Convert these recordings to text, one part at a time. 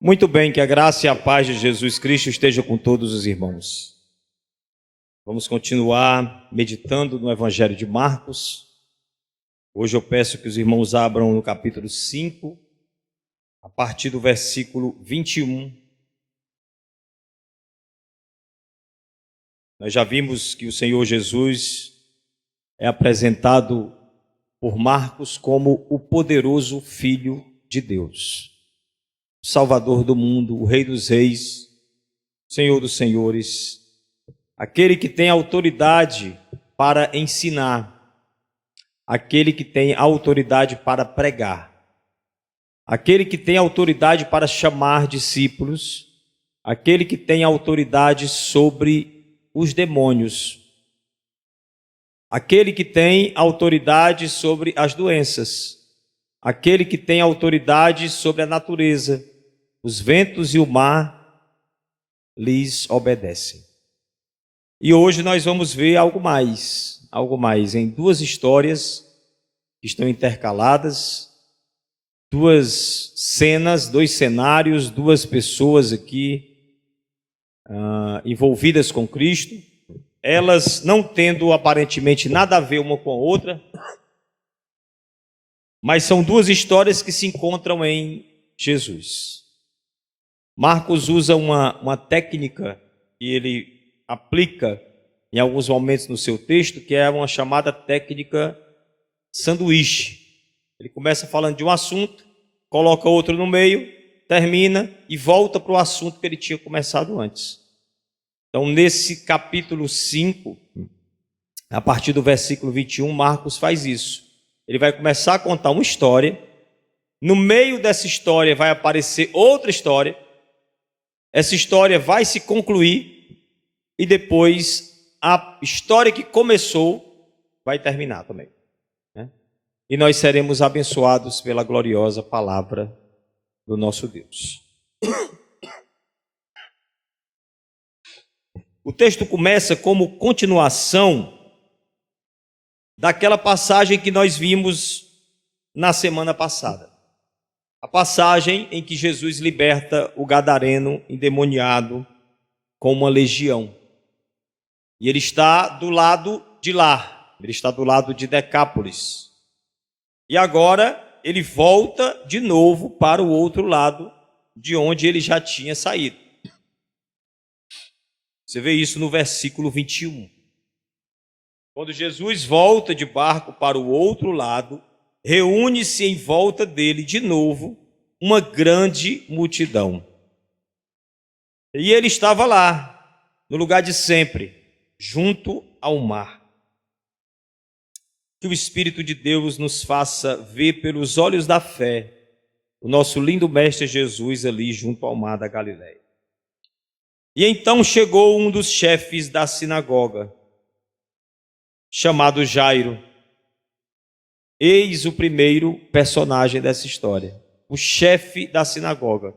Muito bem, que a graça e a paz de Jesus Cristo esteja com todos os irmãos. Vamos continuar meditando no Evangelho de Marcos. Hoje eu peço que os irmãos abram no capítulo 5, a partir do versículo 21. Nós já vimos que o Senhor Jesus é apresentado por Marcos como o poderoso Filho de Deus, o Salvador do mundo, o Rei dos Reis, Senhor dos Senhores, aquele que tem autoridade para ensinar, aquele que tem autoridade para pregar, aquele que tem autoridade para chamar discípulos, aquele que tem autoridade sobre os demônios, aquele que tem autoridade sobre as doenças, aquele que tem autoridade sobre a natureza, os ventos e o mar lhes obedecem. E hoje nós vamos ver algo mais em duas histórias que estão intercaladas, duas cenas, dois cenários, duas pessoas aqui envolvidas com Cristo, elas não tendo aparentemente nada a ver uma com a outra, mas são duas histórias que se encontram em Jesus. Marcos usa uma técnica que ele aplica em alguns momentos no seu texto, que é uma chamada técnica sanduíche. Ele começa falando de um assunto, coloca outro no meio, termina e volta para o assunto que ele tinha começado antes. Então, nesse capítulo 5, a partir do versículo 21, Marcos faz isso. Ele vai começar a contar uma história, no meio dessa história vai aparecer outra história, essa história vai se concluir e depois a história que começou vai terminar também, né? E nós seremos abençoados pela gloriosa palavra do nosso Deus. O texto começa como continuação daquela passagem que nós vimos na semana passada. A passagem em que Jesus liberta o gadareno endemoniado com uma legião. E ele está do lado de lá, ele está do lado de Decápolis. E agora ele volta de novo para o outro lado de onde ele já tinha saído. Você vê isso no versículo 21. Quando Jesus volta de barco para o outro lado, reúne-se em volta dele de novo uma grande multidão. E ele estava lá, no lugar de sempre, junto ao mar. Que o Espírito de Deus nos faça ver pelos olhos da fé o nosso lindo Mestre Jesus ali junto ao mar da Galileia. E então chegou um dos chefes da sinagoga, chamado Jairo. Eis o primeiro personagem dessa história, o chefe da sinagoga.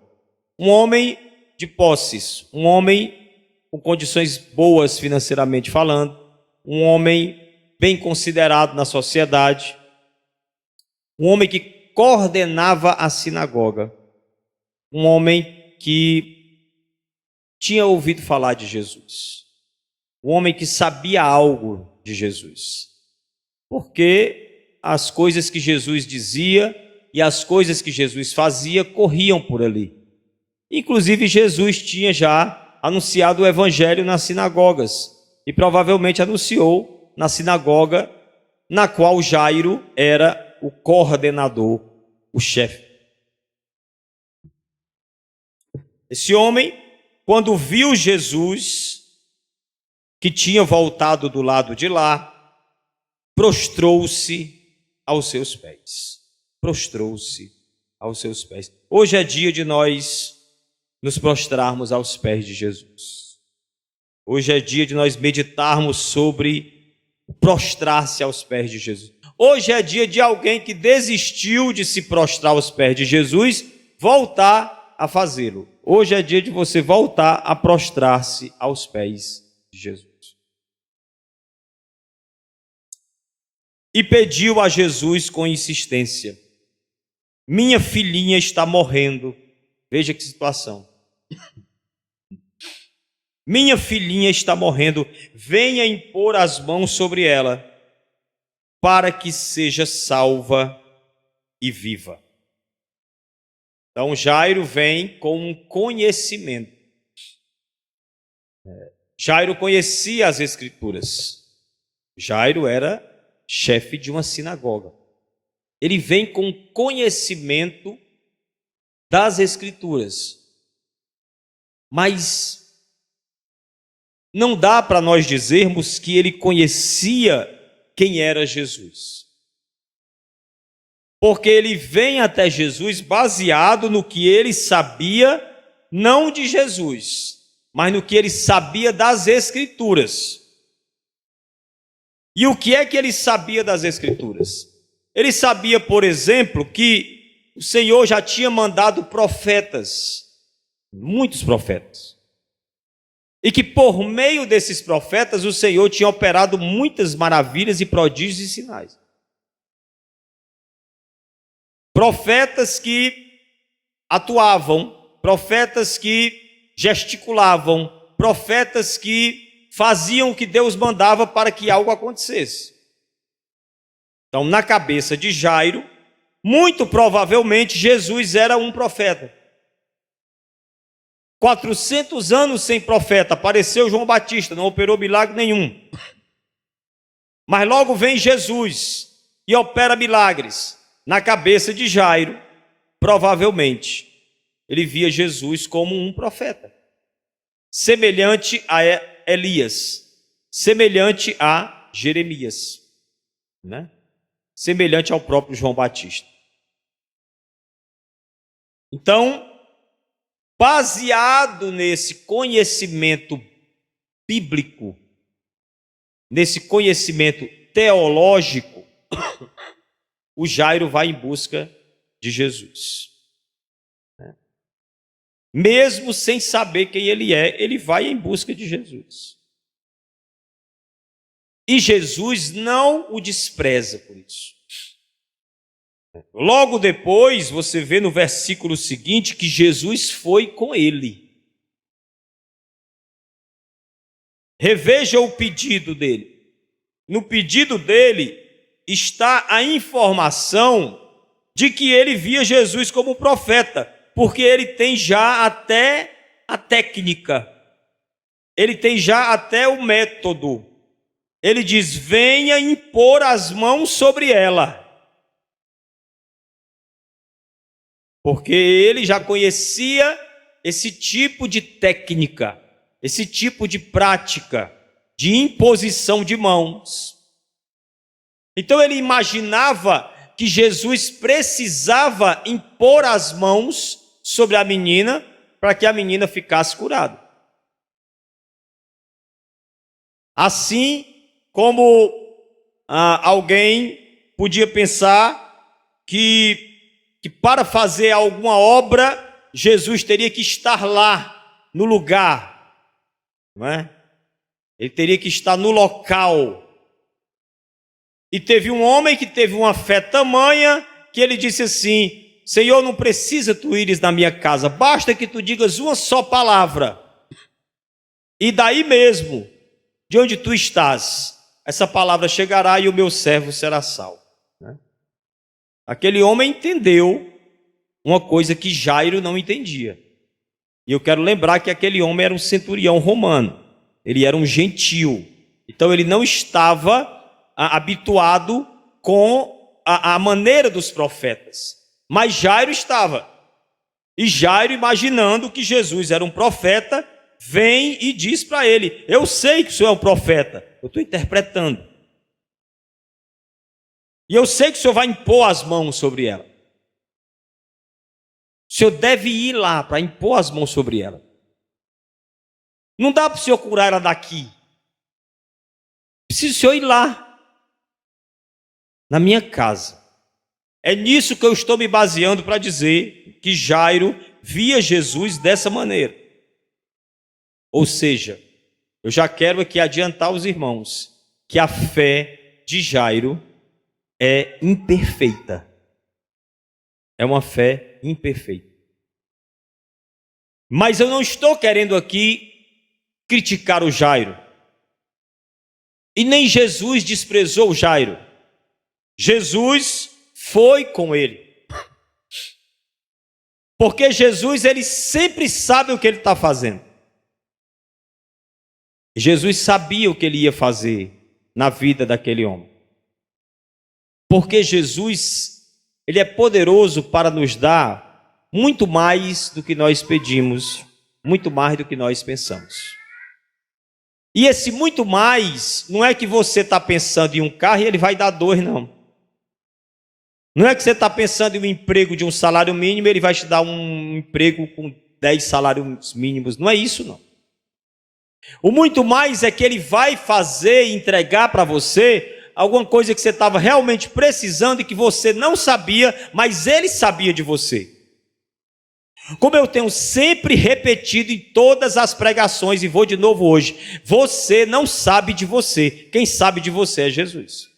Um homem de posses, um homem com condições boas financeiramente falando, um homem bem considerado na sociedade, um homem que coordenava a sinagoga, um homem que tinha ouvido falar de Jesus, um homem que sabia algo de Jesus, porque as coisas que Jesus dizia e as coisas que Jesus fazia corriam por ali. Inclusive Jesus tinha já anunciado o evangelho nas sinagogas e provavelmente anunciou na sinagoga na qual Jairo era o coordenador, o chefe. Esse homem, quando viu Jesus, que tinha voltado do lado de lá, prostrou-se aos seus pés. Prostrou-se aos seus pés. Hoje é dia de nós nos prostrarmos aos pés de Jesus. Hoje é dia de nós meditarmos sobre prostrar-se aos pés de Jesus. Hoje é dia de alguém que desistiu de se prostrar aos pés de Jesus, voltar a fazê-lo. Hoje é dia de você voltar a prostrar-se aos pés de Jesus. E pediu a Jesus com insistência: minha filhinha está morrendo, Veja que situação. Minha filhinha está morrendo, venha impor as mãos sobre ela, para que seja salva e viva. Então Jairo vem com um conhecimento. Jairo conhecia as Escrituras. Jairo era chefe de uma sinagoga. Ele vem com conhecimento das Escrituras. Mas não dá para nós dizermos que ele conhecia quem era Jesus. Porque ele vem até Jesus baseado no que ele sabia, não de Jesus, mas no que ele sabia das Escrituras. E o que é que ele sabia das Escrituras? Ele sabia, por exemplo, que o Senhor já tinha mandado profetas, muitos profetas, e que por meio desses profetas o Senhor tinha operado muitas maravilhas e prodígios e sinais. Profetas que atuavam, profetas que gesticulavam, profetas que faziam o que Deus mandava para que algo acontecesse. Então, na cabeça de Jairo, muito provavelmente Jesus era um profeta. 400 anos sem profeta, apareceu João Batista, não operou milagre nenhum. Mas logo vem Jesus e opera milagres. Na cabeça de Jairo, provavelmente, ele via Jesus como um profeta, semelhante a Elias, semelhante a Jeremias, né? Semelhante ao próprio João Batista. Então, baseado nesse conhecimento bíblico, nesse conhecimento teológico, o Jairo vai em busca de Jesus. Mesmo sem saber quem ele é, ele vai em busca de Jesus. E Jesus não o despreza por isso. Logo depois, você vê no versículo seguinte que Jesus foi com ele. Reveja o pedido dele. No pedido dele está a informação de que ele via Jesus como profeta, porque ele tem já até a técnica, ele tem já até o método. Ele diz: venha impor as mãos sobre ela. Porque ele já conhecia esse tipo de técnica, esse tipo de prática de imposição de mãos. Então ele imaginava que Jesus precisava impor as mãos sobre a menina para que a menina ficasse curada. Assim como alguém podia pensar que para fazer alguma obra, Jesus teria que estar lá, no lugar, não é? Ele teria que estar no local. E teve um homem que teve uma fé tamanha, que ele disse assim: Senhor, não precisa tu ires na minha casa, basta que tu digas uma só palavra, e daí mesmo, de onde tu estás, essa palavra chegará e o meu servo será salvo. Aquele homem entendeu uma coisa que Jairo não entendia. E eu quero lembrar que aquele homem era um centurião romano. Ele era um gentil. Então ele não estava habituado com a maneira dos profetas. Mas Jairo estava. E Jairo, imaginando que Jesus era um profeta, vem e diz para ele: eu sei que o senhor é um profeta. Eu estou interpretando. E eu sei que o senhor vai impor as mãos sobre ela. O senhor deve ir lá para impor as mãos sobre ela. Não dá para o senhor curar ela daqui. Precisa o senhor ir lá, na minha casa. É nisso que eu estou me baseando para dizer que Jairo via Jesus dessa maneira. Ou seja, eu já quero aqui adiantar os irmãos que a fé de Jairo é imperfeita. É uma fé imperfeita. Mas eu não estou querendo aqui criticar o Jairo. E nem Jesus desprezou o Jairo. Jesus foi com ele. Porque Jesus, ele sempre sabe o que ele está fazendo. Jesus sabia o que ele ia fazer na vida daquele homem. Porque Jesus, ele é poderoso para nos dar muito mais do que nós pedimos, muito mais do que nós pensamos. E esse muito mais, não é que você está pensando em um carro e ele vai dar 2, não. Não é que você está pensando em um emprego de um salário mínimo e ele vai te dar um emprego com 10 salários mínimos. Não é isso, não. O muito mais é que ele vai fazer e entregar para você alguma coisa que você estava realmente precisando e que você não sabia, mas ele sabia de você. Como eu tenho sempre repetido em todas as pregações, e vou de novo hoje, você não sabe de você. Quem sabe de você é Jesus.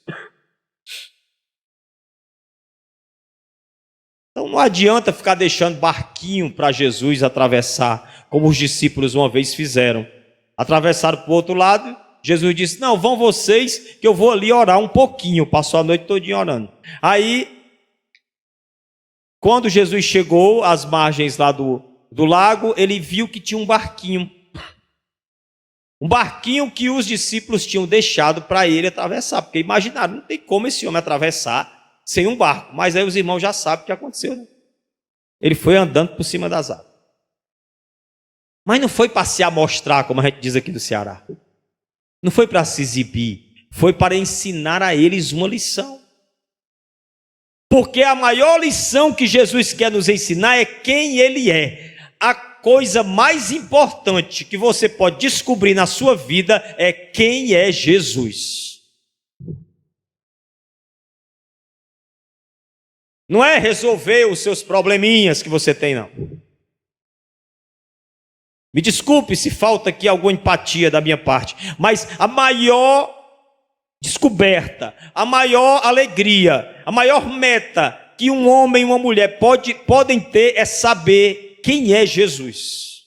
Então não adianta ficar deixando barquinho para Jesus atravessar, como os discípulos uma vez fizeram. Atravessaram para o outro lado, Jesus disse, não, vão vocês que eu vou ali orar um pouquinho. Passou a noite todinha orando. Aí, quando Jesus chegou às margens lá do lago, ele viu que tinha um barquinho. Um barquinho que os discípulos tinham deixado para ele atravessar. Porque imaginaram, não tem como esse homem atravessar sem um barco. Mas aí os irmãos já sabem o que aconteceu, né? Ele foi andando por cima das águas. Mas não foi para se amostrar, como a gente diz aqui do Ceará. Não foi para se exibir. Foi para ensinar a eles uma lição. Porque a maior lição que Jesus quer nos ensinar é quem Ele é. A coisa mais importante que você pode descobrir na sua vida é quem é Jesus. Não é resolver os seus probleminhas que você tem, não. Me desculpe se falta aqui alguma empatia da minha parte, mas a maior descoberta, a maior alegria, a maior meta que um homem e uma mulher podem ter é saber quem é Jesus.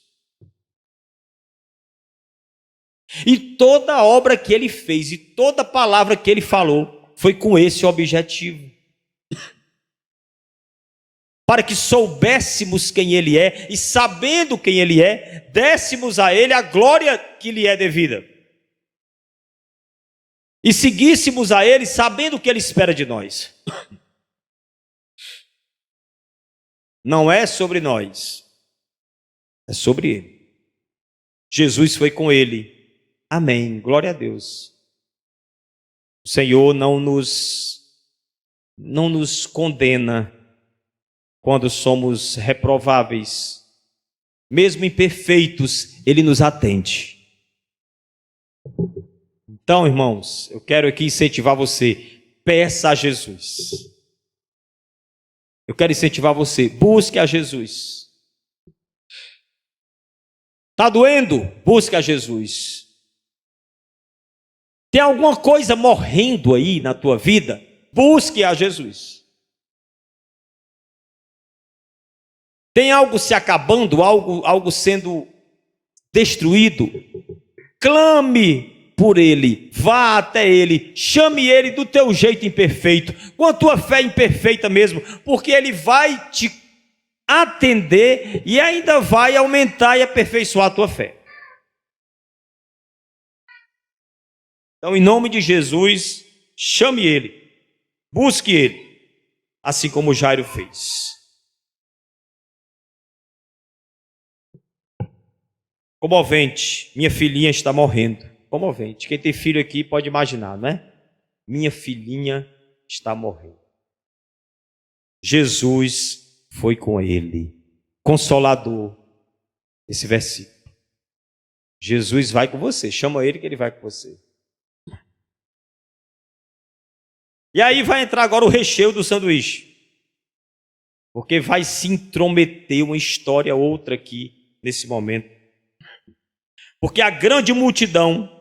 E toda a obra que ele fez e toda a palavra que ele falou foi com esse objetivo. Para que soubéssemos quem ele é e, sabendo quem ele é, dessemos a ele a glória que lhe é devida. E seguíssemos a ele sabendo o que ele espera de nós. Não é sobre nós, é sobre ele. Jesus foi com ele. Amém, glória a Deus. O Senhor não nos condena quando somos reprováveis. Mesmo imperfeitos, ele nos atende. Então, irmãos, eu quero aqui incentivar você, peça a Jesus. Eu quero incentivar você, busque a Jesus. Está doendo? Busque a Jesus. Tem alguma coisa morrendo aí na tua vida? Busque a Jesus. Tem algo se acabando, algo sendo destruído? Clame por ele, vá até ele, chame ele do teu jeito imperfeito, com a tua fé imperfeita mesmo, porque ele vai te atender e ainda vai aumentar e aperfeiçoar a tua fé. Então, em nome de Jesus, chame ele, busque ele, assim como Jairo fez. Comovente, minha filhinha está morrendo. Comovente. Quem tem filho aqui pode imaginar, não é? Minha filhinha está morrendo. Jesus foi com ele. Consolador. Esse versículo. Jesus vai com você. Chama ele que ele vai com você. E aí vai entrar agora o recheio do sanduíche. Porque vai se intrometer uma história outra aqui nesse momento. Porque a grande multidão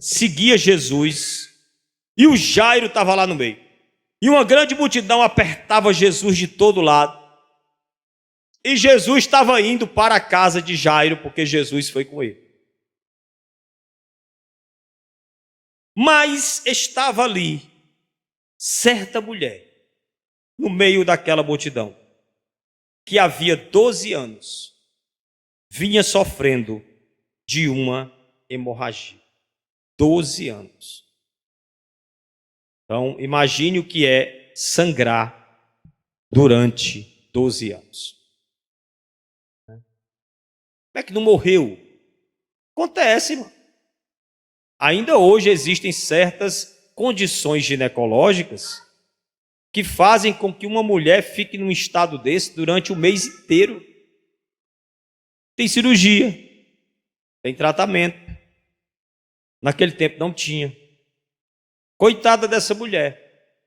seguia Jesus e o Jairo estava lá no meio. E uma grande multidão apertava Jesus de todo lado. E Jesus estava indo para a casa de Jairo, porque Jesus foi com ele. Mas estava ali certa mulher, no meio daquela multidão, que havia 12 anos, vinha sofrendo de uma hemorragia. 12 anos. Então, imagine o que é sangrar durante 12 anos. Como é que não morreu? Acontece, irmão. Ainda hoje existem certas condições ginecológicas que fazem com que uma mulher fique num estado desse durante o mês inteiro. Tem cirurgia, tem tratamento. Naquele tempo não tinha. Coitada dessa mulher.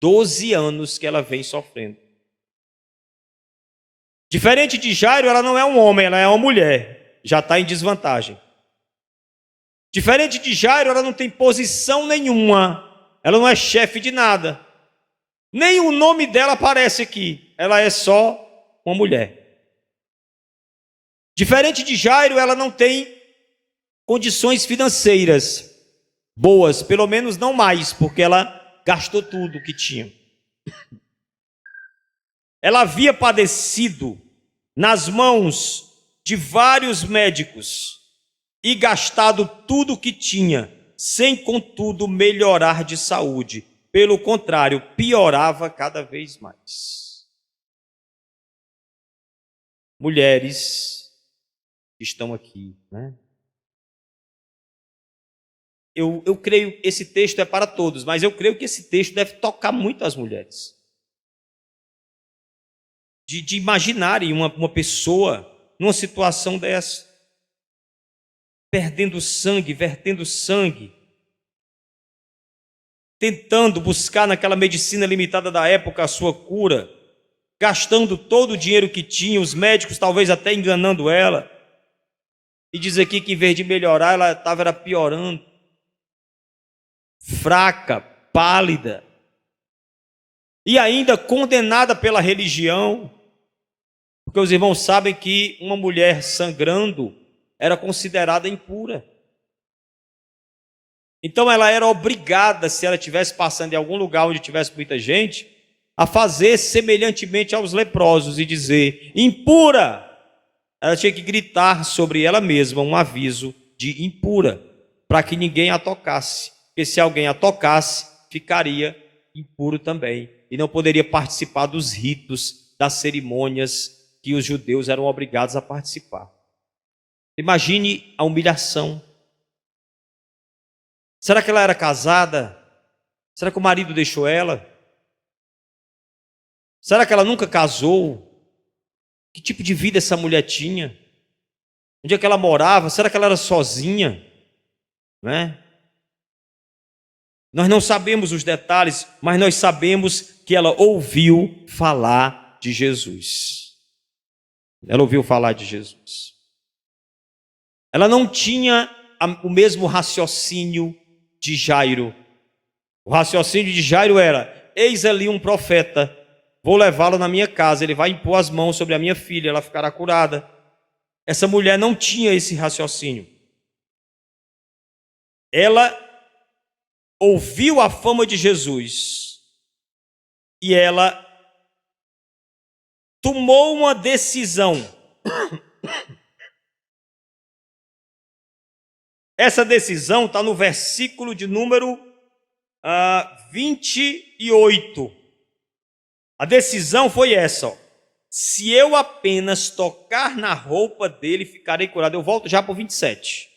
12 anos que ela vem sofrendo. Diferente de Jairo, ela não é um homem, ela é uma mulher. Já está em desvantagem. Diferente de Jairo, ela não tem posição nenhuma. Ela não é chefe de nada. Nem o nome dela aparece aqui. Ela é só uma mulher. Diferente de Jairo, ela não tem condições financeiras boas, pelo menos não mais, porque ela gastou tudo o que tinha. Ela havia padecido nas mãos de vários médicos e gastado tudo o que tinha, sem contudo melhorar de saúde. Pelo contrário, piorava cada vez mais. Mulheres que estão aqui, né? Eu creio que esse texto é para todos, mas eu creio que esse texto deve tocar muito as mulheres. De imaginarem uma pessoa numa situação dessa, perdendo sangue, vertendo sangue, tentando buscar naquela medicina limitada da época a sua cura, gastando todo o dinheiro que tinha, os médicos talvez até enganando ela, e diz aqui que em vez de melhorar, ela estava piorando, fraca, pálida, e ainda condenada pela religião, porque os irmãos sabem que uma mulher sangrando era considerada impura. Então ela era obrigada, se ela estivesse passando em algum lugar onde tivesse muita gente, a fazer semelhantemente aos leprosos e dizer, impura! Ela tinha que gritar sobre ela mesma um aviso de impura, para que ninguém a tocasse. Porque se alguém a tocasse, ficaria impuro também. E não poderia participar dos ritos, das cerimônias que os judeus eram obrigados a participar. Imagine a humilhação. Será que ela era casada? Será que o marido deixou ela? Será que ela nunca casou? Que tipo de vida essa mulher tinha? Onde é que ela morava? Será que ela era sozinha? Não é? Nós não sabemos os detalhes, mas nós sabemos que ela ouviu falar de Jesus. Ela ouviu falar de Jesus. Ela não tinha o mesmo raciocínio de Jairo. O raciocínio de Jairo era: eis ali um profeta, vou levá-lo na minha casa, ele vai impor as mãos sobre a minha filha, ela ficará curada. Essa mulher não tinha esse raciocínio. Ela ouviu a fama de Jesus e ela tomou uma decisão. Essa decisão está no versículo de número 28. A decisão foi essa, ó. Se eu apenas tocar na roupa dele, ficarei curado. Eu volto já para o 27.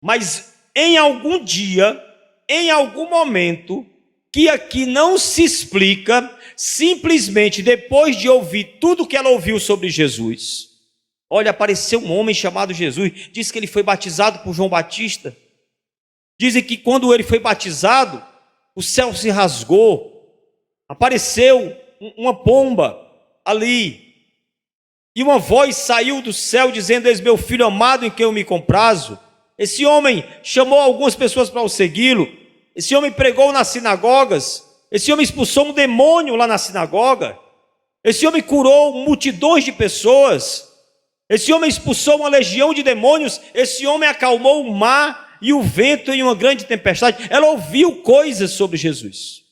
Mas em algum dia, em algum momento, que aqui não se explica, simplesmente depois de ouvir tudo que ela ouviu sobre Jesus, olha, apareceu um homem chamado Jesus, diz que ele foi batizado por João Batista. Dizem que quando ele foi batizado, o céu se rasgou, apareceu uma pomba ali, e uma voz saiu do céu dizendo: eis meu filho amado em quem eu me comprazo. Esse homem chamou algumas pessoas para o segui-lo, esse homem pregou nas sinagogas, esse homem expulsou um demônio lá na sinagoga, Esse homem curou multidões de pessoas. Esse homem expulsou uma legião de demônios. Esse homem acalmou o mar e o vento em uma grande tempestade. Ela ouviu coisas sobre Jesus.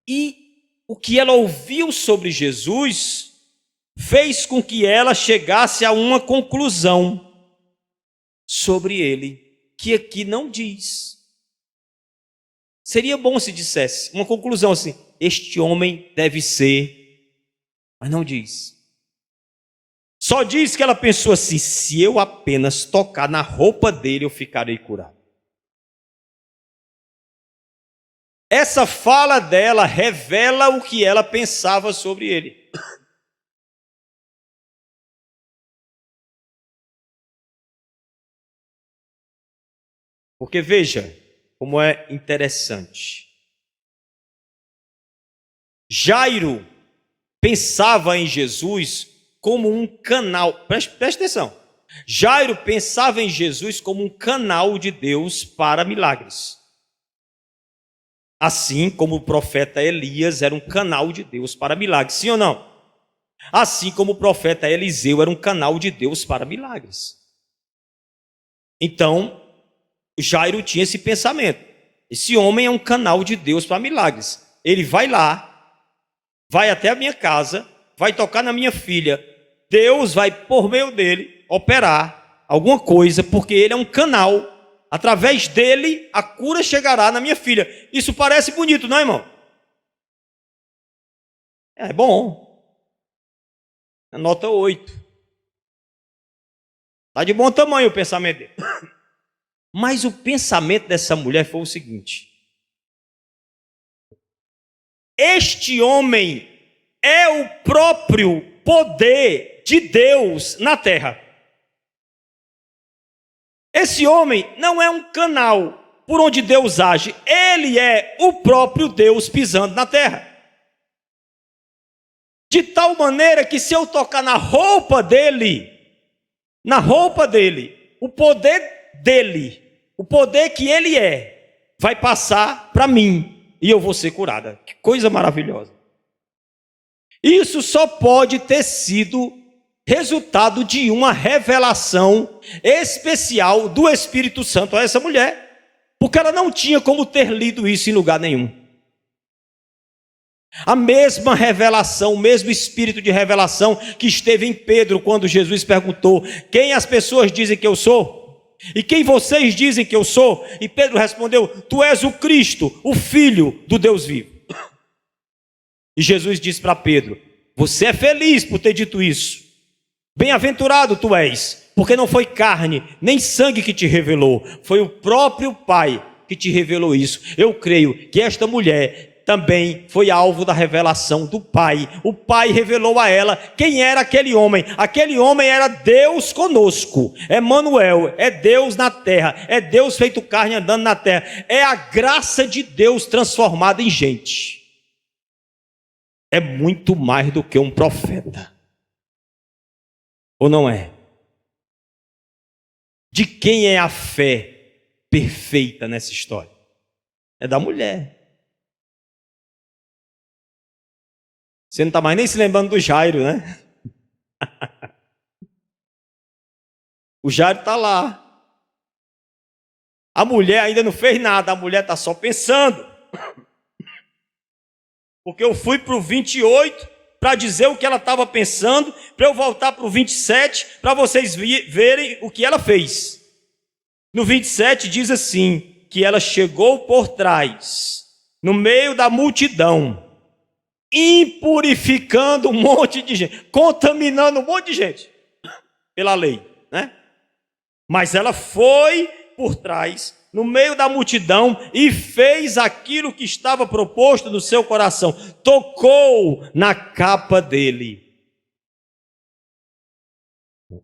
E o que ela ouviu sobre Jesus fez com que ela chegasse a uma conclusão sobre ele, que aqui não diz. Seria bom se dissesse uma conclusão assim: este homem deve ser, mas não diz. Só diz que ela pensou assim: se eu apenas tocar na roupa dele, eu ficarei curado. Essa fala dela revela o que ela pensava sobre ele. Porque veja como é interessante. Jairo pensava em Jesus como um canal. Preste atenção. Jairo pensava em Jesus como um canal de Deus para milagres. Assim como o profeta Elias era um canal de Deus para milagres. Sim ou não? Assim como o profeta Eliseu era um canal de Deus para milagres. Então, Jairo tinha esse pensamento: esse homem é um canal de Deus para milagres. Ele vai lá, vai até a minha casa, vai tocar na minha filha. Deus vai, por meio dele, operar alguma coisa, porque ele é um canal. Através dele, a cura chegará na minha filha. Isso parece bonito, não é, irmão? É bom. Nota 8. Está de bom tamanho o pensamento dele. Mas o pensamento dessa mulher foi o seguinte: este homem é o próprio poder de Deus na terra. Esse homem não é um canal por onde Deus age, ele é o próprio Deus pisando na terra. De tal maneira que se eu tocar na roupa dele, o poder dele, o poder que ele é, vai passar para mim e eu vou ser curada. Que coisa maravilhosa. Isso só pode ter sido resultado de uma revelação especial do Espírito Santo a essa mulher, porque ela não tinha como ter lido isso em lugar nenhum. A mesma revelação, o mesmo espírito de revelação que esteve em Pedro quando Jesus perguntou: quem as pessoas dizem que eu sou? E quem vocês dizem que eu sou? E Pedro respondeu: tu és o Cristo, o Filho do Deus vivo. E Jesus disse para Pedro: você é feliz por ter dito isso. Bem-aventurado tu és, porque não foi carne nem sangue que te revelou, foi o próprio Pai que te revelou isso. Eu creio que esta mulher também foi alvo da revelação do Pai. O Pai revelou a ela quem era aquele homem. Aquele homem era Deus conosco. Emanuel, é Deus na terra, é Deus feito carne andando na terra. É a graça de Deus transformada em gente. É muito mais do que um profeta. Ou não é? De quem é a fé perfeita nessa história? É da mulher. Você não está mais nem se lembrando do Jairo, né? O Jairo está lá. A mulher ainda não fez nada, a mulher está só pensando. Porque eu fui para o 28 para dizer o que ela estava pensando, para eu voltar para o 27, para vocês verem o que ela fez. No 27 diz assim, que ela chegou por trás, no meio da multidão, impurificando um monte de gente, contaminando um monte de gente, pela lei, né? Mas ela foi por trás, no meio da multidão, e fez aquilo que estava proposto no seu coração, tocou na capa dele.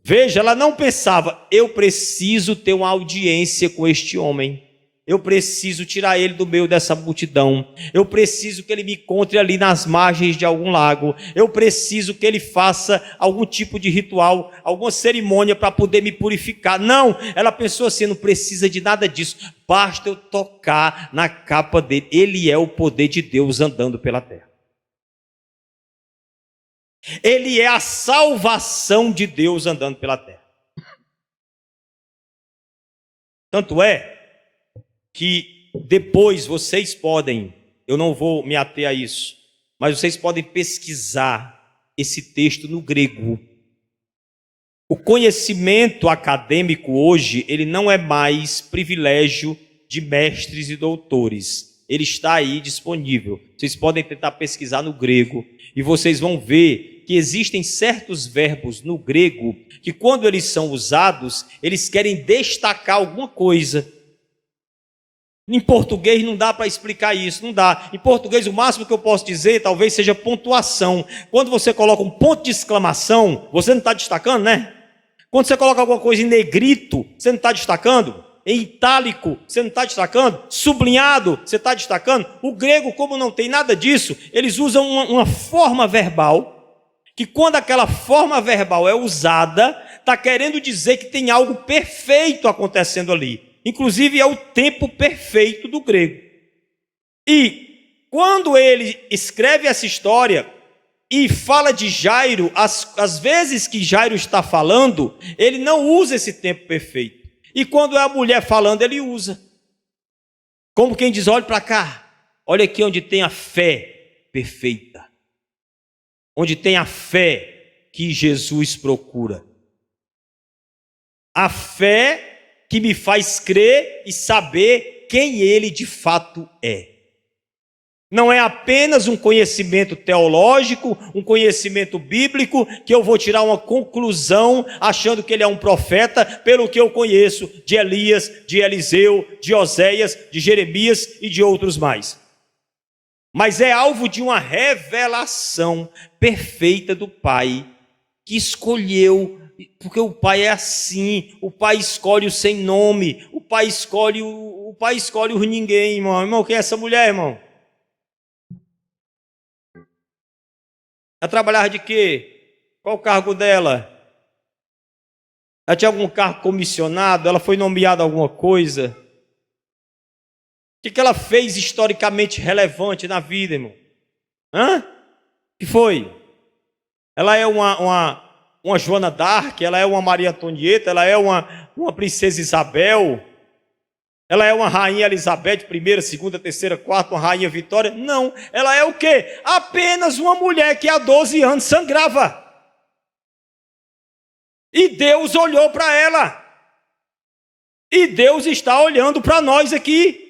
Veja, ela não pensava: eu preciso ter uma audiência com este homem, eu preciso tirar ele do meio dessa multidão, eu preciso que ele me encontre ali nas margens de algum lago, eu preciso que ele faça algum tipo de ritual, alguma cerimônia para poder me purificar. Não, ela pensou assim, não precisa de nada disso, basta eu tocar na capa dele. Ele é o poder de Deus andando pela terra. Ele é a salvação de Deus andando pela terra. Tanto é que depois vocês podem, eu não vou me ater a isso, mas vocês podem pesquisar esse texto no grego. O conhecimento acadêmico hoje, ele não é mais privilégio de mestres e doutores. Ele está aí disponível. Vocês podem tentar pesquisar no grego e vocês vão ver que existem certos verbos no grego que quando eles são usados, eles querem destacar alguma coisa. Em português não dá para explicar isso, não dá. Em português o máximo que eu posso dizer talvez seja pontuação. Quando você coloca um ponto de exclamação, você não está destacando, né? Quando você coloca alguma coisa em negrito, você não está destacando? Em itálico, você não está destacando? Sublinhado, você está destacando? O grego, como não tem nada disso, eles usam uma forma verbal, que quando aquela forma verbal é usada, está querendo dizer que tem algo perfeito acontecendo ali. Inclusive é o tempo perfeito do grego. E quando ele escreve essa história e fala de Jairo, as vezes que Jairo está falando, ele não usa esse tempo perfeito. E quando é a mulher falando, ele usa. Como quem diz, olha para cá, olha aqui onde tem a fé perfeita. Onde tem a fé que Jesus procura. A fé que me faz crer e saber quem ele de fato é. Não é apenas um conhecimento teológico, um conhecimento bíblico, que eu vou tirar uma conclusão achando que ele é um profeta, pelo que eu conheço de Elias, de Eliseu, de Oséias, de Jeremias e de outros mais. Mas é alvo de uma revelação perfeita do Pai, que escolheu. Porque o pai é assim, o pai escolhe o sem nome, o pai escolhe o ninguém, irmão. Irmão, quem é essa mulher, irmão? Ela trabalhava de quê? Qual o cargo dela? Ela tinha algum cargo comissionado? Ela foi nomeada alguma coisa? O que ela fez historicamente relevante na vida, irmão? O que foi? Ela é uma Joana d'Arc, ela é uma Maria Antonieta, ela é uma princesa Isabel, ela é uma rainha Elizabeth, primeira, segunda, terceira, quarta, uma rainha Vitória. Não, ela é o quê? Apenas uma mulher que há 12 anos sangrava. E Deus olhou para ela. E Deus está olhando para nós aqui.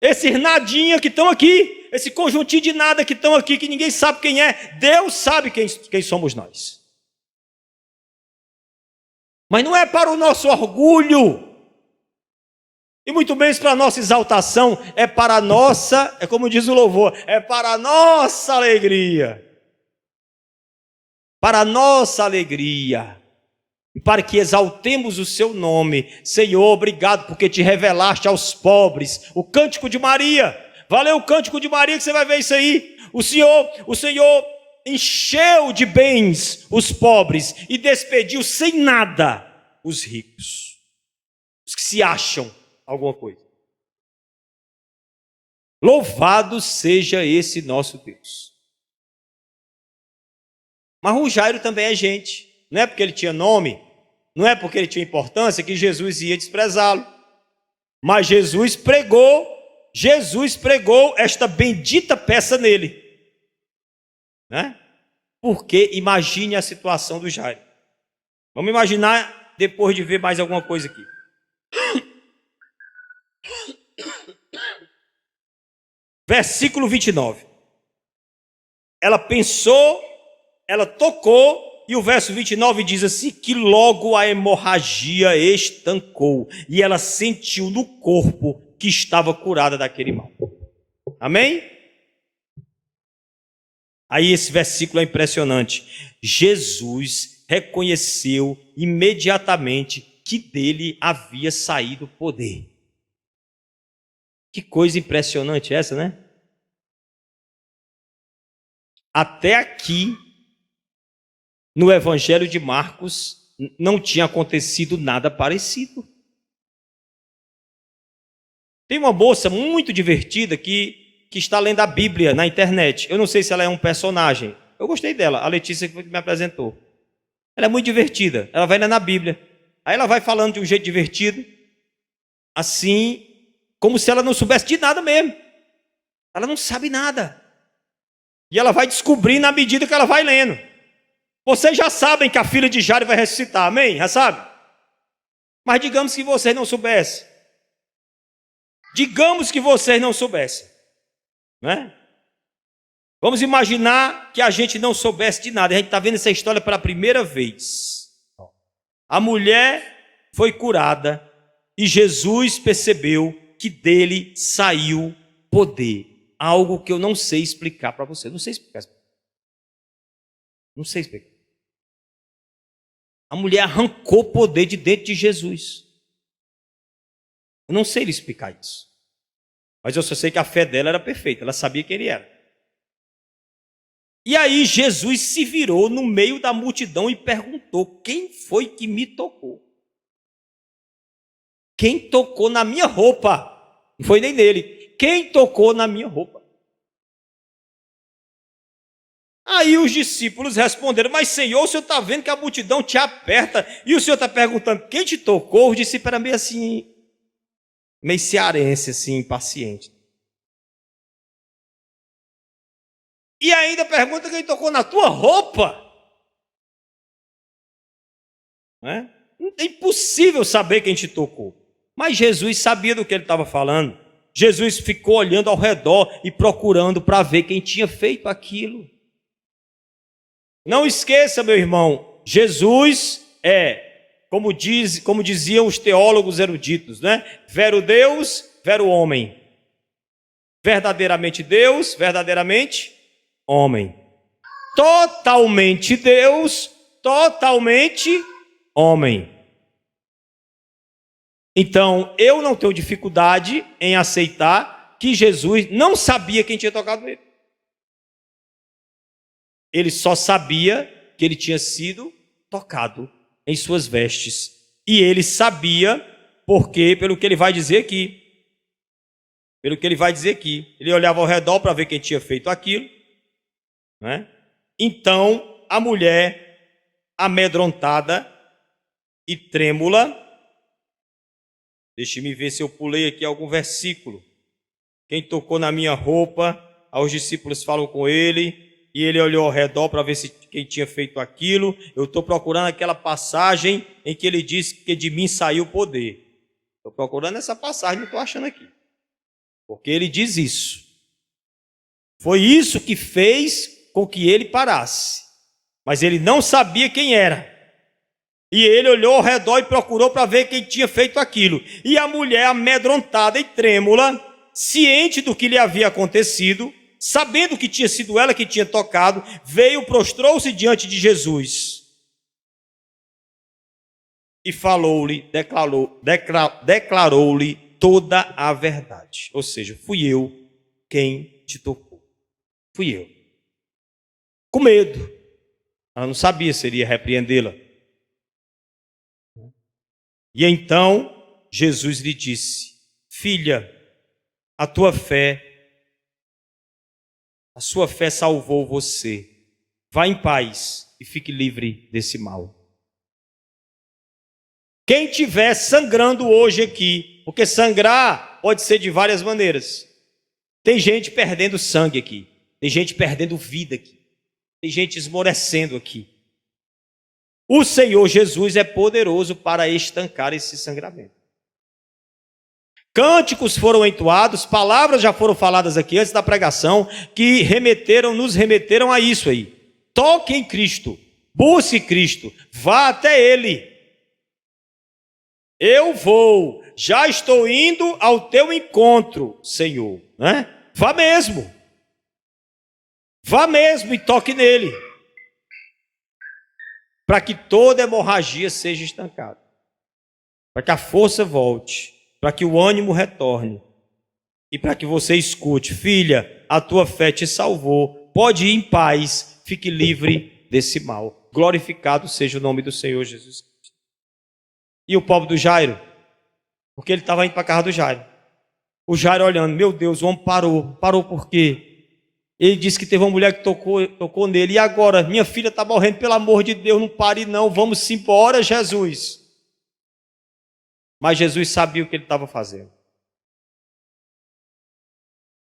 Esses nadinha que estão aqui, esse conjuntinho de nada que estão aqui, que ninguém sabe quem é, Deus sabe quem somos nós. Mas não é para o nosso orgulho, e muito menos para a nossa exaltação, é para a nossa, é como diz o louvor, é para a nossa alegria. Para a nossa alegria. E para que exaltemos o seu nome. Senhor, obrigado porque te revelaste aos pobres. O cântico de Maria. Valeu o cântico de Maria que você vai ver isso aí. O Senhor encheu de bens os pobres e despediu sem nada os ricos. Os que se acham alguma coisa. Louvado seja esse nosso Deus. Mas o Jairo também é gente. Não é porque ele tinha nome, não é porque ele tinha importância que Jesus ia desprezá-lo. Mas Jesus pregou esta bendita peça nele. Né? Porque imagine a situação do Jairo. Vamos imaginar depois de ver mais alguma coisa aqui. Versículo 29. Ela pensou, ela tocou, e o verso 29 diz assim, que logo a hemorragia estancou, e ela sentiu no corpo que estava curada daquele mal. Amém? Aí esse versículo é impressionante. Jesus reconheceu imediatamente que dele havia saído poder. Que coisa impressionante essa, né? Até aqui, no Evangelho de Marcos, não tinha acontecido nada parecido. Tem uma moça muito divertida que está lendo a Bíblia na internet. Eu não sei se ela é um personagem. Eu gostei dela, a Letícia que me apresentou. Ela é muito divertida. Ela vai lendo a Bíblia. Aí ela vai falando de um jeito divertido, assim, como se ela não soubesse de nada mesmo. Ela não sabe nada. E ela vai descobrindo à medida que ela vai lendo. Vocês já sabem que a filha de Jairo vai ressuscitar, amém? Já sabe? Mas digamos que vocês não soubessem. Digamos que vocês não soubessem, né? Vamos imaginar que a gente não soubesse de nada. A gente está vendo essa história pela primeira vez. A mulher foi curada e Jesus percebeu que dele saiu poder. Algo que eu não sei explicar para você. Não sei explicar. Não sei explicar. A mulher arrancou poder de dentro de Jesus. Eu não sei lhe explicar isso. Mas eu só sei que a fé dela era perfeita. Ela sabia quem ele era. E aí Jesus se virou no meio da multidão e perguntou: quem foi que me tocou? Quem tocou na minha roupa? Não foi nem nele. Quem tocou na minha roupa? Aí os discípulos responderam: mas Senhor, o Senhor está vendo que a multidão te aperta e o Senhor está perguntando quem te tocou? Os discípulos eram meio assim, meio cearense, assim, impaciente. E ainda pergunta quem tocou na tua roupa. Não é impossível saber quem te tocou. Mas Jesus sabia do que ele estava falando. Jesus ficou olhando ao redor e procurando para ver quem tinha feito aquilo. Não esqueça, meu irmão, Jesus é, como diziam os teólogos eruditos, né? Vero Deus, vero homem. Verdadeiramente Deus, verdadeiramente homem. Totalmente Deus, totalmente homem. Então, eu não tenho dificuldade em aceitar que Jesus não sabia quem tinha tocado ele. Ele só sabia que ele tinha sido tocado em suas vestes. E ele sabia porque, pelo que ele vai dizer aqui. Pelo que ele vai dizer aqui. Ele olhava ao redor para ver quem tinha feito aquilo. Né? Então, a mulher, amedrontada e trêmula. Deixe-me ver se eu pulei aqui algum versículo. Quem tocou na minha roupa? Os discípulos falam com ele. E ele olhou ao redor para ver se quem tinha feito aquilo. Eu estou procurando aquela passagem em que ele diz que de mim saiu o poder. Estou procurando essa passagem, não estou achando aqui. Porque ele diz isso. Foi isso que fez com que ele parasse. Mas ele não sabia quem era. E ele olhou ao redor e procurou para ver quem tinha feito aquilo. E a mulher, amedrontada e trêmula, ciente do que lhe havia acontecido, sabendo que tinha sido ela que tinha tocado, veio, prostrou-se diante de Jesus e falou-lhe, declarou-lhe toda a verdade. Ou seja, fui eu quem te tocou. Fui eu. Com medo. Ela não sabia se iria repreendê-la. E então Jesus lhe disse: filha, a sua fé salvou você. Vá em paz e fique livre desse mal. Quem estiver sangrando hoje aqui, porque sangrar pode ser de várias maneiras. Tem gente perdendo sangue aqui. Tem gente perdendo vida aqui. Tem gente esmorecendo aqui. O Senhor Jesus é poderoso para estancar esse sangramento. Cânticos foram entoados, palavras já foram faladas aqui antes da pregação, que nos remeteram a isso aí. Toque em Cristo, busque Cristo, vá até Ele. Eu vou, já estou indo ao teu encontro, Senhor. Né? Vá mesmo e toque nele, para que toda hemorragia seja estancada, para que a força volte, para que o ânimo retorne. e para que você escute: filha, a tua fé te salvou, pode ir em paz, fique livre desse mal. Glorificado seja o nome do Senhor Jesus Cristo. E o pobre do Jairo? Porque ele estava indo para a casa do Jairo. O Jairo olhando: meu Deus, o homem parou por quê? Ele disse que teve uma mulher que tocou nele, e agora? Minha filha está morrendo, pelo amor de Deus, não pare não, vamos embora, Jesus. Mas Jesus sabia o que ele estava fazendo.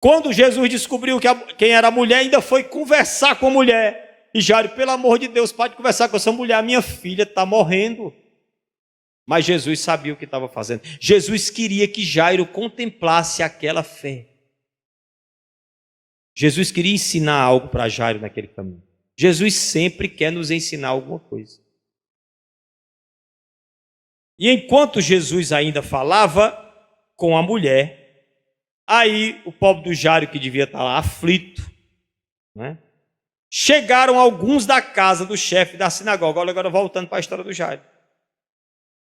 Quando Jesus descobriu quem era a mulher, ainda foi conversar com a mulher. E Jairo: pelo amor de Deus, pode conversar com essa mulher, minha filha está morrendo. Mas Jesus sabia o que estava fazendo. Jesus queria que Jairo contemplasse aquela fé. Jesus queria ensinar algo para Jairo naquele caminho. Jesus sempre quer nos ensinar alguma coisa. E enquanto Jesus ainda falava com a mulher, aí o pobre do Jairo, que devia estar lá aflito, né? Chegaram alguns da casa do chefe da sinagoga. Olha, agora voltando para a história do Jairo.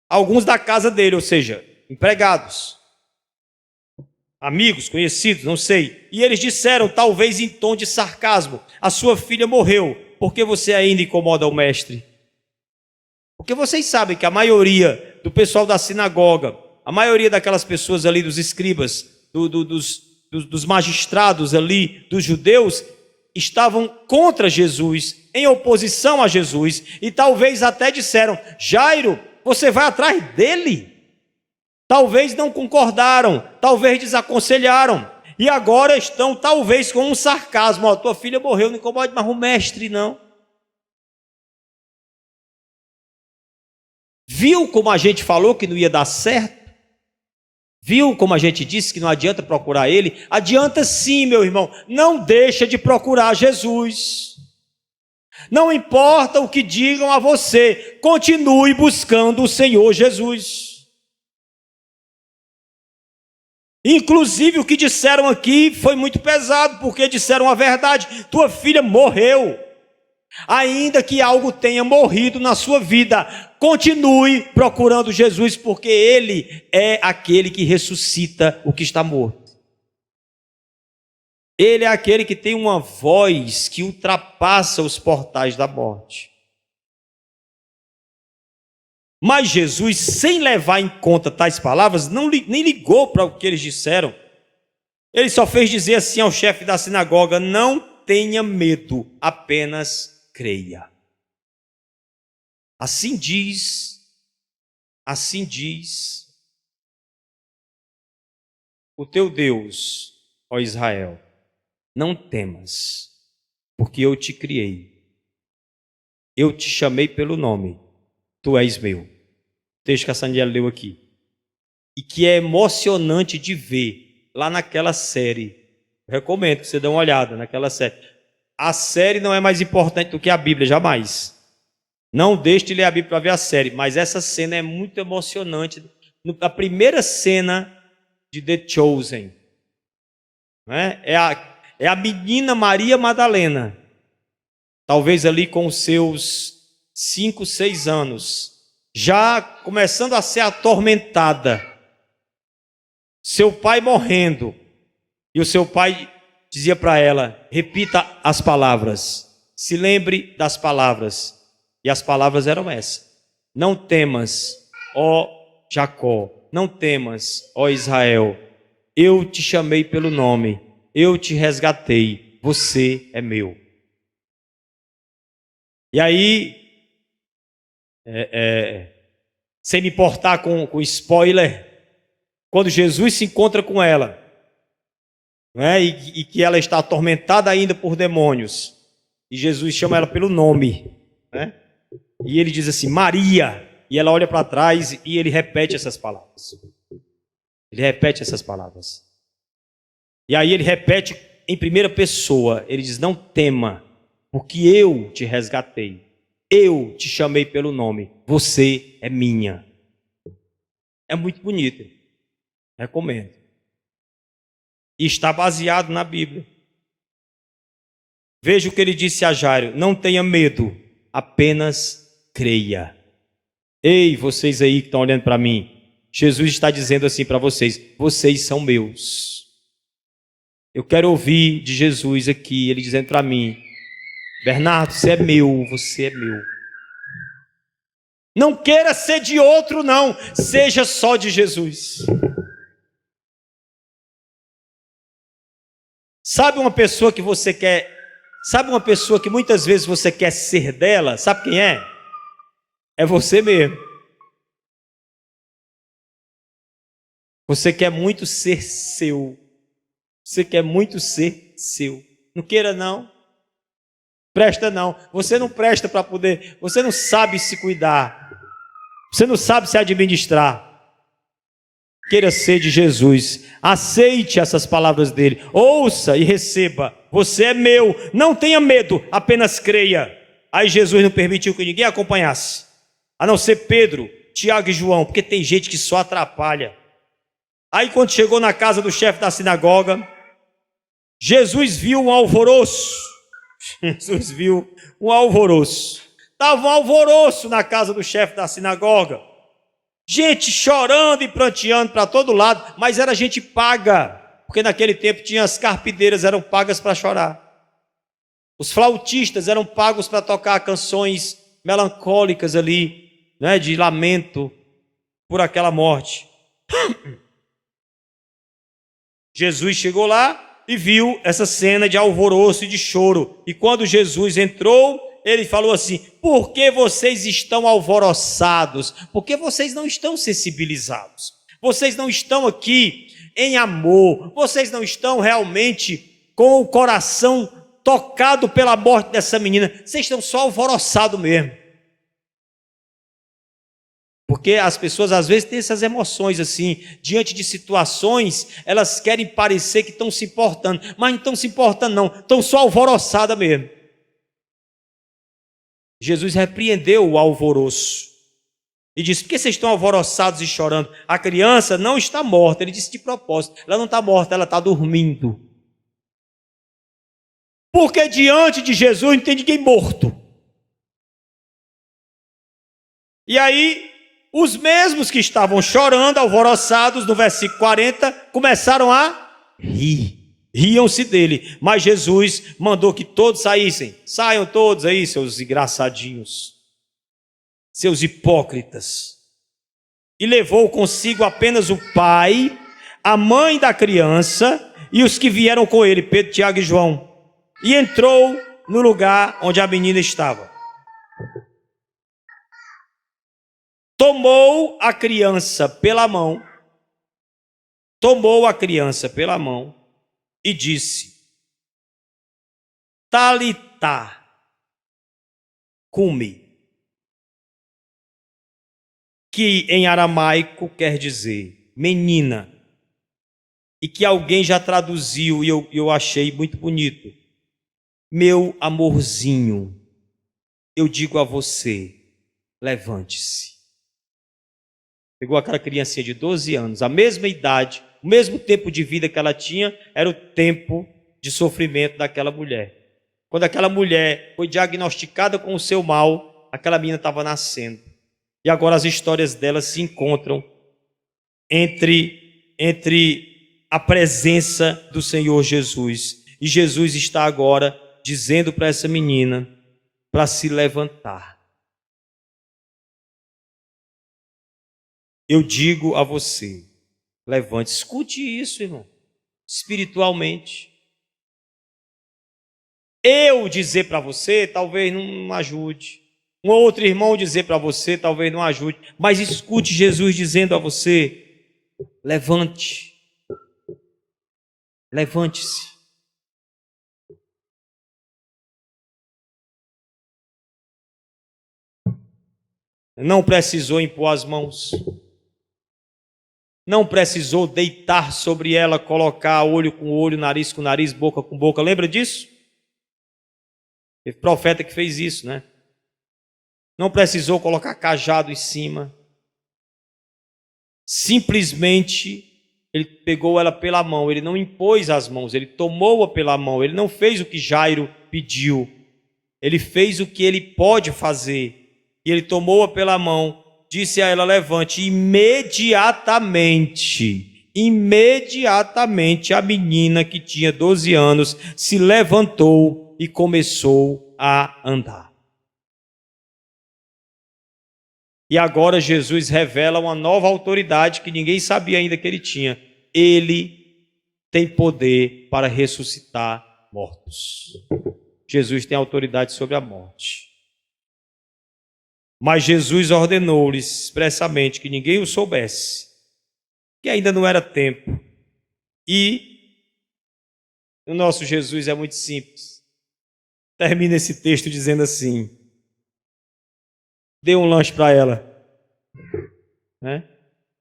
Alguns da casa dele, ou seja, empregados, amigos, conhecidos, não sei. E eles disseram, talvez em tom de sarcasmo: a sua filha morreu, por que você ainda incomoda o mestre? Porque vocês sabem que a maioria do pessoal da sinagoga, a maioria daquelas pessoas ali, dos escribas, dos magistrados ali, dos judeus, estavam contra Jesus, em oposição a Jesus, e talvez até disseram: Jairo, você vai atrás dele? Talvez não concordaram, talvez desaconselharam, e agora estão talvez com um sarcasmo: ó, tua filha morreu, não incomode mais o mestre não. Viu como a gente falou que não ia dar certo? Viu como a gente disse que não adianta procurar ele? Adianta sim, meu irmão. Não deixa de procurar Jesus. Não importa o que digam a você, continue buscando o Senhor Jesus. Inclusive o que disseram aqui foi muito pesado, porque disseram a verdade: tua filha morreu. Ainda que algo tenha morrido na sua vida, continue procurando Jesus, porque Ele é aquele que ressuscita o que está morto. Ele é aquele que tem uma voz que ultrapassa os portais da morte. Mas Jesus, sem levar em conta tais palavras, nem ligou para o que eles disseram. Ele só fez dizer assim ao chefe da sinagoga: não tenha medo, apenas creia. Assim diz o teu Deus, ó Israel: não temas, porque eu te criei, eu te chamei pelo nome, tu és meu. O texto que a Saniela leu aqui, e que é emocionante de ver lá naquela série. Eu recomendo que você dê uma olhada naquela série. A série não é mais importante do que a Bíblia, jamais. Não deixe de ler a Bíblia para ver a série, mas essa cena é muito emocionante. A primeira cena de The Chosen, né? É a menina Maria Madalena, talvez ali com os seus 5, 6 anos, já começando a ser atormentada. Seu pai morrendo, e o seu pai dizia para ela: repita as palavras, se lembre das palavras. E as palavras eram essas: não temas, ó Jacó, não temas, ó Israel, eu te chamei pelo nome, eu te resgatei, você é meu. E aí, sem me importar com spoiler, quando Jesus se encontra com ela, né, e que ela está atormentada ainda por demônios, e Jesus chama ela pelo nome, né, e ele diz assim: Maria, e ela olha para trás e ele repete essas palavras. Ele repete essas palavras. E aí ele repete em primeira pessoa, ele diz: não tema, porque eu te resgatei, eu te chamei pelo nome, você é minha. É muito bonito, recomendo. E está baseado na Bíblia. Veja o que ele disse a Jairo: não tenha medo, apenas creia. Ei, vocês aí que estão olhando para mim, Jesus está dizendo assim para vocês: vocês são meus. Eu quero ouvir de Jesus aqui, ele dizendo para mim: Bernardo, você é meu, você é meu. Não queira ser de outro, não. Seja só de Jesus. Sabe uma pessoa que você quer... Sabe uma pessoa que muitas vezes você quer ser dela? Sabe quem é? É você mesmo. Você quer muito ser seu. Você quer muito ser seu. Não queira não. Presta não. Você não presta para poder... Você não sabe se cuidar. Você não sabe se administrar. Queira ser de Jesus. Aceite essas palavras dele. Ouça e receba. Você é meu. Não tenha medo, apenas creia. Aí Jesus não permitiu que ninguém acompanhasse, a não ser Pedro, Tiago e João, porque tem gente que só atrapalha. Aí quando chegou na casa do chefe da sinagoga, Jesus viu um alvoroço. Jesus viu um alvoroço. Estava um alvoroço na casa do chefe da sinagoga. Gente chorando e pranteando para todo lado, mas era gente paga, porque naquele tempo tinha as carpideiras, eram pagas para chorar. Os flautistas eram pagos para tocar canções melancólicas ali, né, de lamento por aquela morte. Jesus chegou lá e viu essa cena de alvoroço e de choro. E quando Jesus entrou, ele falou assim: por que vocês estão alvoroçados? Porque vocês não estão sensibilizados. Vocês não estão aqui em amor. Vocês não estão realmente com o coração tocado pela morte dessa menina. Vocês estão só alvoroçados mesmo. Porque as pessoas às vezes têm essas emoções assim, diante de situações, elas querem parecer que estão se importando, mas não estão se importando não, estão só alvoroçadas mesmo. Jesus repreendeu o alvoroço e disse: por que vocês estão alvoroçados e chorando? A criança não está morta. Ele disse de propósito, ela não está morta, ela está dormindo. Porque diante de Jesus não tem ninguém morto. E aí os mesmos que estavam chorando, alvoroçados, no versículo 40, começaram a rir. Riam-se dele, mas Jesus mandou que todos saíssem. Saiam todos aí, seus engraçadinhos, seus hipócritas. E levou consigo apenas o pai, a mãe da criança e os que vieram com ele, Pedro, Tiago e João. E entrou no lugar onde a menina estava. Tomou a criança pela mão e disse: Talitá, cumi, que em aramaico quer dizer menina, e que alguém já traduziu e eu achei muito bonito: meu amorzinho, eu digo a você, levante-se. Pegou aquela criancinha de 12 anos, a mesma idade, o mesmo tempo de vida que ela tinha, era o tempo de sofrimento daquela mulher. Quando aquela mulher foi diagnosticada com o seu mal, aquela menina estava nascendo. E agora as histórias dela se encontram entre a presença do Senhor Jesus. E Jesus está agora dizendo para essa menina para se levantar. Eu digo a você, levante. Escute isso, irmão, espiritualmente. Eu dizer para você, talvez não ajude. Um outro irmão dizer para você, talvez não ajude. Mas escute Jesus dizendo a você, levante. Levante-se. Não precisou impor as mãos. Não precisou deitar sobre ela, colocar olho com olho, nariz com nariz, boca com boca. Lembra disso? Teve profeta que fez isso, né? Não precisou colocar cajado em cima. Simplesmente ele pegou ela pela mão. Ele não impôs as mãos, ele tomou-a pela mão. Ele não fez o que Jairo pediu. Ele fez o que ele pode fazer. E ele tomou-a pela mão. Disse a ela, levante. Imediatamente imediatamente a menina que tinha 12 anos se levantou e começou a andar. E agora Jesus revela uma nova autoridade que ninguém sabia ainda que ele tinha. Ele tem poder para ressuscitar mortos. Jesus tem autoridade sobre a morte. Mas Jesus ordenou-lhes expressamente que ninguém o soubesse, que ainda não era tempo. E o nosso Jesus é muito simples. Termina esse texto dizendo assim: dê um lanche para ela, né?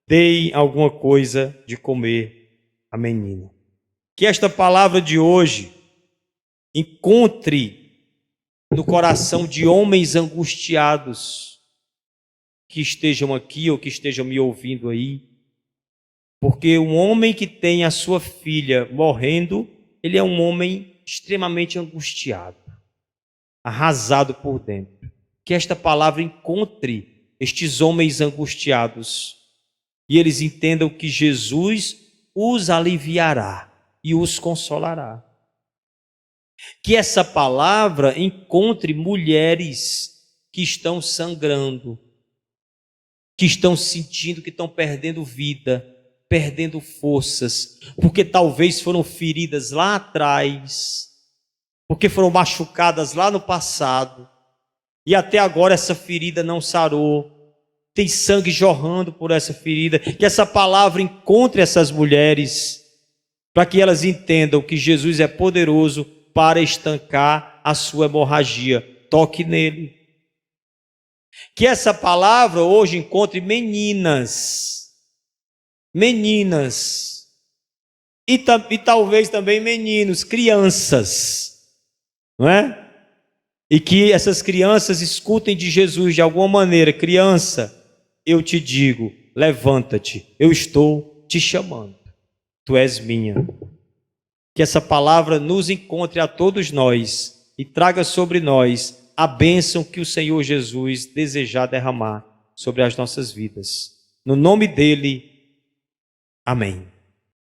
Dei alguma coisa de comer à menina. Que esta palavra de hoje encontre no coração de homens angustiados que estejam aqui ou que estejam me ouvindo aí, porque um homem que tem a sua filha morrendo, ele é um homem extremamente angustiado, arrasado por dentro. Que esta palavra encontre estes homens angustiados e eles entendam que Jesus os aliviará e os consolará. Que essa palavra encontre mulheres que estão sangrando, que estão sentindo que estão perdendo vida, perdendo forças, porque talvez foram feridas lá atrás, porque foram machucadas lá no passado, e até agora essa ferida não sarou, tem sangue jorrando por essa ferida. Que essa palavra encontre essas mulheres, para que elas entendam que Jesus é poderoso para estancar a sua hemorragia. Toque nele. Que essa palavra hoje encontre meninas, e talvez também meninos, crianças, não é? E que essas crianças escutem de Jesus de alguma maneira: criança, eu te digo, levanta-te, eu estou te chamando, tu és minha. Que essa palavra nos encontre a todos nós e traga sobre nós a bênção que o Senhor Jesus desejar derramar sobre as nossas vidas. No nome dele, amém.